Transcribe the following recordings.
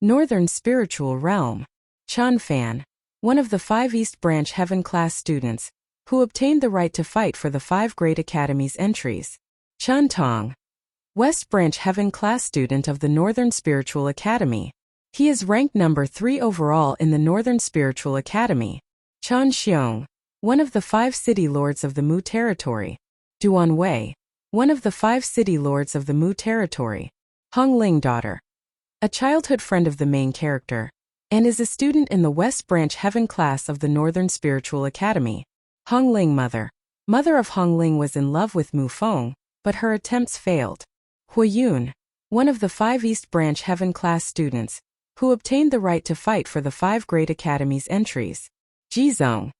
Northern Spiritual Realm. Chan Fan, one of the 5 East Branch Heaven class students, who obtained the right to fight for the 5 Great Academy's entries. Chan Tong, West Branch Heaven class student of the Northern Spiritual Academy. He is ranked number 3 overall in the Northern Spiritual Academy. Chan Xiong, one of the 5 city lords of the Mu territory. Duan Wei, one of the 5 city lords of the Mu territory. Hong Ling daughter, a childhood friend of the main character, and is a student in the West Branch Heaven class of the Northern Spiritual Academy. Hong Ling mother of Hong Ling was in love with Mu Feng, but her attempts failed. Hui Yun, one of the 5 East Branch Heaven class students, who obtained the right to fight for the 5 Great Academy's entries. Ji Zong,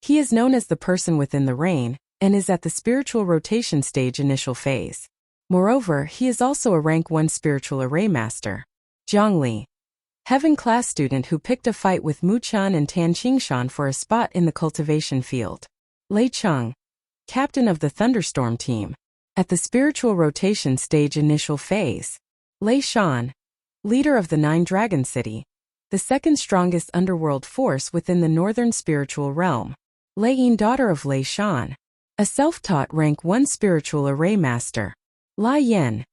he is known as the person within the rain, and is at the spiritual rotation stage initial phase. Moreover, he is also a rank 1 spiritual array master. Jiang Li, Heaven class student who picked a fight with Mu Chan and Tan Qingshan for a spot in the cultivation field. Lei Cheng, captain of the Thunderstorm team, at the spiritual rotation stage initial phase. Lei Shan, leader of the 9 Dragon City, the 2nd strongest underworld force within the Northern Spiritual Realm. Lei Yin, daughter of Lei Shan, a self-taught rank 1 spiritual array master. Lai Yen,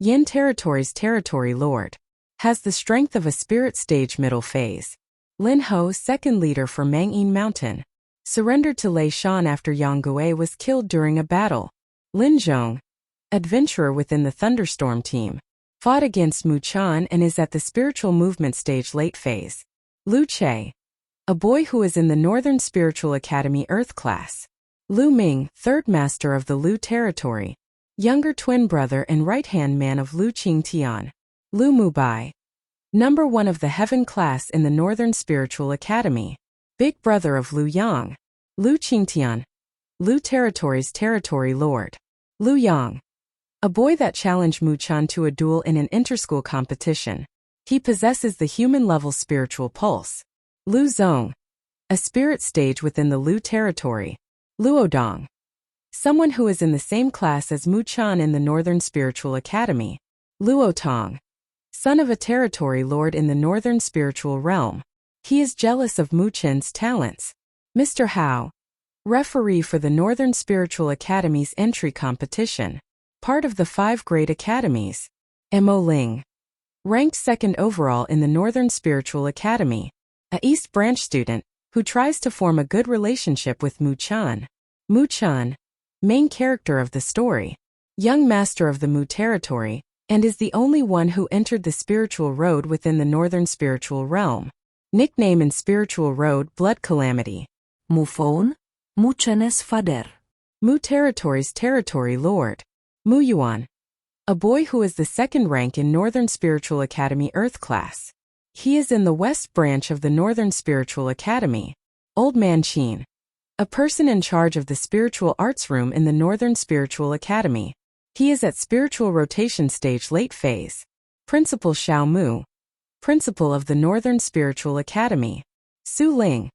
Yen Territory's territory lord, has the strength of a spirit stage middle phase. Lin Ho, 2nd leader for Mangyin Mountain, surrendered to Lei Shan after Yang Gui was killed during a battle. Lin Zhong, adventurer within the Thunderstorm team, fought against Mu Chan and is at the spiritual movement stage late phase. Lu Che, a boy who is in the Northern Spiritual Academy Earth class. Lu Ming, 3rd master of the Lu territory, younger twin brother and right-hand man of Lu Qingtian. Lu Mubai, number 1 of the Heaven class in the Northern Spiritual Academy, big brother of Lu Yang. Lu Qingtian, Lu territory's territory lord. Lu Yang, a boy that challenged Mu Chan to a duel in an interschool competition. He possesses the human-level spiritual pulse. Lu Zong, a spirit stage within the Lu territory. Luo Dong, someone who is in the same class as Mu Chan in the Northern Spiritual Academy. Luo Tong, son of a territory lord in the Northern Spiritual Realm. He is jealous of Mu Chen's talents. Mr. Hao, referee for the Northern Spiritual Academy's entry competition, part of the 5 Great Academies. Mo Ling, ranked 2nd overall in the Northern Spiritual Academy, a East Branch student who tries to form a good relationship with Mu Chan. Mu Chan, main character of the story, young master of the Mu territory, and is the only one who entered the spiritual road within the Northern Spiritual Realm. Nickname in spiritual road: Blood Calamity. Mu Fon, Mu Chenes Fader. Mu territory's territory lord. Mu Yuan, a boy who is the 2nd rank in Northern Spiritual Academy Earth class. He is in the West Branch of the Northern Spiritual Academy. Old Man Qin, a person in charge of the Spiritual Arts Room in the Northern Spiritual Academy. He is at spiritual rotation stage late phase. Principal Xiao Mu, principal of the Northern Spiritual Academy. Su Ling,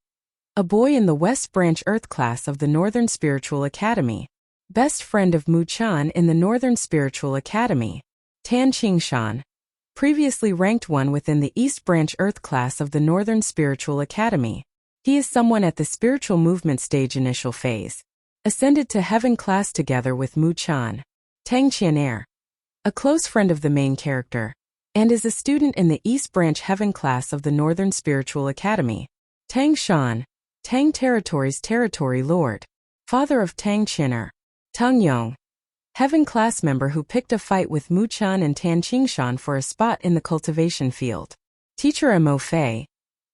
a boy in the West Branch Earth class of the Northern Spiritual Academy, best friend of Mu Chan in the Northern Spiritual Academy. Tan Qingshan, previously ranked 1 within the East Branch Earth class of the Northern Spiritual Academy. He is someone at the spiritual movement stage initial phase, ascended to Heaven class together with Mu Chan. Tang Qianair, a close friend of the main character, and is a student in the East Branch Heaven class of the Northern Spiritual Academy. Tang Shan, Tang territory's territory lord, father of Tang Qianer. Tang Yong, Heaven class member who picked a fight with Mu Chan and Tan Qingshan for a spot in the cultivation field. Teacher Mo Fei,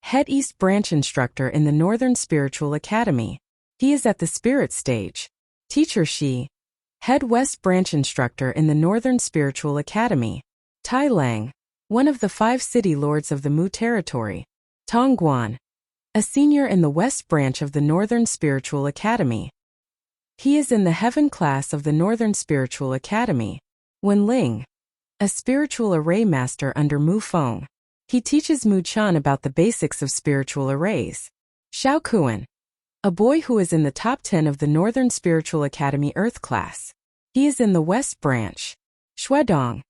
head East Branch instructor in the Northern Spiritual Academy. He is at the spirit stage. Teacher Shi, head West Branch instructor in the Northern Spiritual Academy. Tai Lang, one of the 5 city lords of the Mu territory. Tong Guan, a senior in the West Branch of the Northern Spiritual Academy. He is in the Heaven class of the Northern Spiritual Academy. Wen Ling, a spiritual array master under Mu Feng. He teaches Mu Chan about the basics of spiritual arrays. Xiao Kuan, a boy who is in the top 10 of the Northern Spiritual Academy Earth class. He is in the West Branch. Shuedong,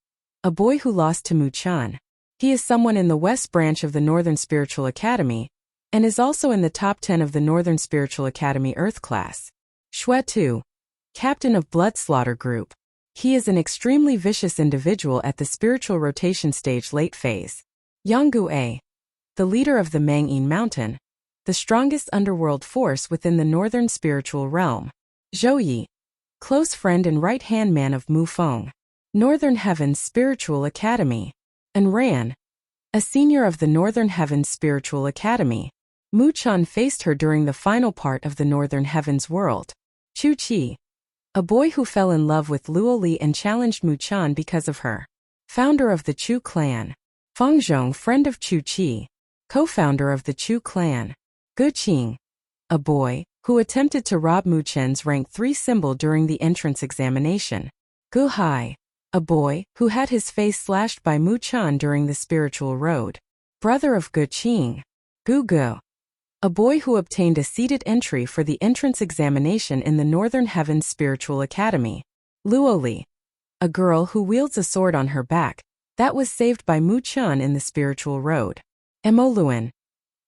a boy who lost to Mu Chan. He is someone in the West branch of the Northern Spiritual Academy, and is also in the top 10 of the Northern Spiritual Academy Earth class. Xue Tu, Captain of Blood Slaughter Group. He is an extremely vicious individual at the spiritual rotation stage late phase. Yanggu A, the leader of the Mangyin Mountain, the strongest underworld force within the Northern Spiritual Realm. Zhou Yi, close friend and right-hand man of Mu Feng, Northern Heavens Spiritual Academy. And Ran, a senior of the Northern Heavens Spiritual Academy. Mu Chan faced her during the final part of the Northern Heavens world. Chu Qi, a boy who fell in love with Luo Li and challenged Mu Chan because of her. Founder of the Chu clan. Feng Zhong, friend of Chu Qi, co-founder of the Chu clan. Gu Qing, a boy who attempted to rob Mu Chen's rank 3 symbol during the entrance examination. Gu Hai, a boy who had his face slashed by Mu Chan during the spiritual road. Brother of Gu Qing. Gu Gu, a boy who obtained a seated entry for the entrance examination in the Northern Heavens Spiritual Academy. Luo Li, a girl who wields a sword on her back, that was saved by Mu Chan in the spiritual road. Mo Luan,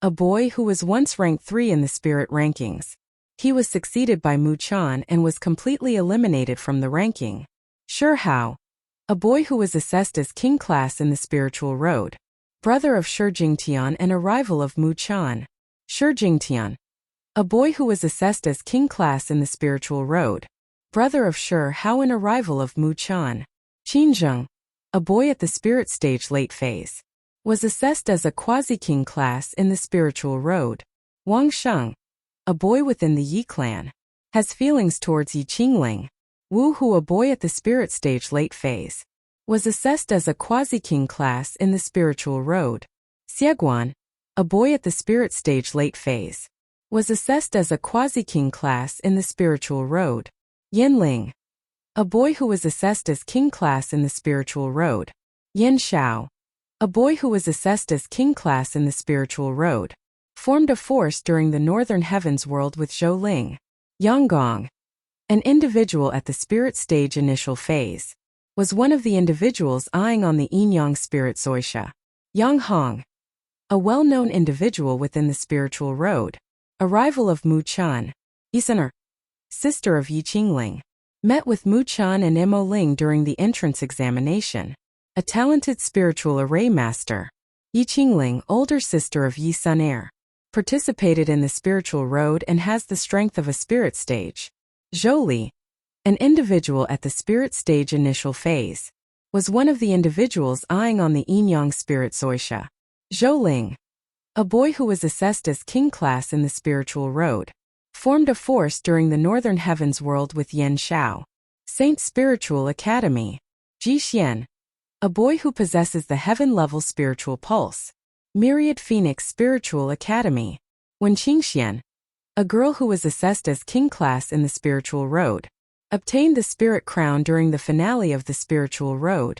a boy who was once ranked 3 in the spirit rankings. He was succeeded by Mu Chan and was completely eliminated from the ranking. Shi Hao, a boy who was assessed as king class in the spiritual road. Brother of Shi Jingtian and a rival of Mu Chan. Shi Jingtian, a boy who was assessed as king class in the spiritual road. Brother of Shi Hao and a rival of Mu Chan. Qin Zheng, a boy at the spirit stage late phase, was assessed as a quasi-king class in the spiritual road. Wang Sheng, a boy within the Yi clan, has feelings towards Yi Qingling. Wu Hu, a boy at the spirit stage late phase, was assessed as a quasi-king class in the spiritual road. Xieguan, a boy at the spirit stage late phase, was assessed as a quasi-king class in the spiritual road. Yinling, a boy who was assessed as king class in the spiritual road. Yin Shao, a boy who was assessed as king class in the spiritual road, formed a force during the Northern Heavens world with Zhou Ling. Yang Gong, an individual at the spirit stage initial phase, was one of the individuals eyeing on the Yin-Yang spirit Zoisha. Yang Hong, a well-known individual within the spiritual road, a rival of Mu Chan. Yisener, sister of Yi Qingling, met with Mu Chan and Mo Ling during the entrance examination. A talented spiritual array master. Yi Qingling, older sister of Yi Sun Air, participated in the spiritual road and has the strength of a spirit stage. Zhou Li, an individual at the spirit stage initial phase, was one of the individuals eyeing on the Yin-Yang spirit Zoisha. Zhou Ling, a boy who was assessed as king class in the spiritual road, formed a force during the Northern Heavens world with Yen Shao. Saint Spiritual Academy. Ji Xian, a boy who possesses the heaven-level spiritual pulse. Myriad Phoenix Spiritual Academy. Wen Qingxian, a girl who was assessed as king class in the spiritual road, obtained the spirit crown during the finale of the spiritual road.